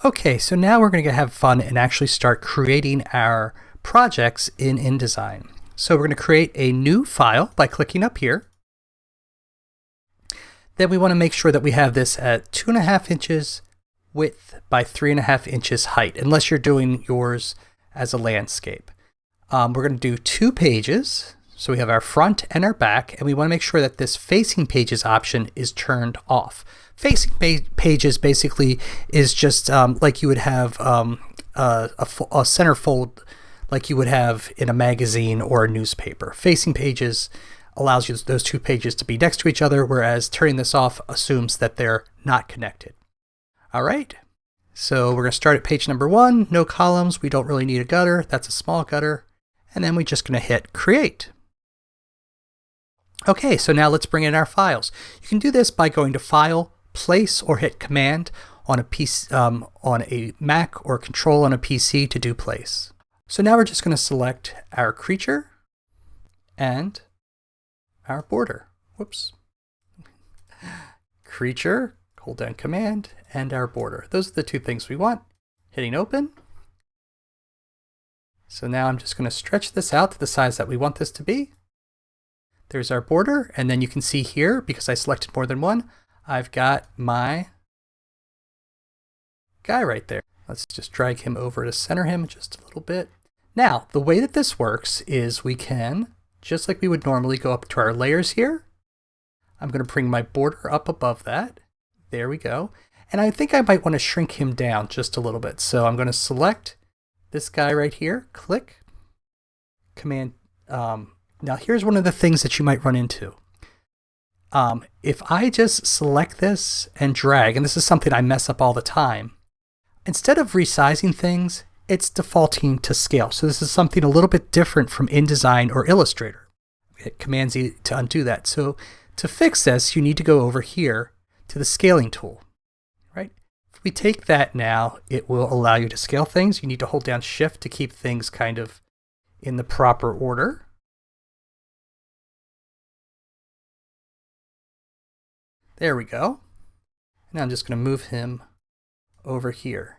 Okay, so now we're going to have fun and actually start creating our projects in InDesign. So we're going to create a new file by clicking up here. Then we want to make sure that we have this at 2.5 inches width by 3.5 inches height, unless you're doing yours as a landscape. We're going to do 2 pages. So we have our front and our back, and we want to make sure that this facing pages option is turned off. Facing pages basically is just like you would have a centerfold like you would have in a magazine or a newspaper. Facing pages allows you those 2 pages to be next to each other, whereas turning this off assumes that they're not connected. All right, so we're going to start at page number 1, no columns. We don't really need a gutter. That's a small gutter. And then we're just going to hit create. Okay, so now let's bring in our files. You can do this by going to File, Place, or hit Command on a PC, on a Mac, or Control on a PC to do place. So now we're just going to select our creature and our border. Whoops. Creature, hold down Command, and our border. Those are the 2 things we want. Hitting open. So now I'm just going to stretch this out to the size that we want this to be. There's our border, and then you can see here, because I selected more than one, I've got my guy right there. Let's just drag him over to center him just a little bit. Now, the way that this works is we can, just like we would normally, go up to our layers here. I'm going to bring my border up above that. There we go. And I think I might want to shrink him down just a little bit. So I'm going to select this guy right here, click, Command. Now here's one of the things that you might run into. If I just select this and drag, and this is something I mess up all the time, instead of resizing things, it's defaulting to scale. So this is something a little bit different from InDesign or Illustrator. Hit Command Z to undo that. So to fix this, you need to go over here to the scaling tool, right? If we take that now, it will allow you to scale things. You need to hold down Shift to keep things kind of in the proper order. There we go. Now I'm just going to move him over here.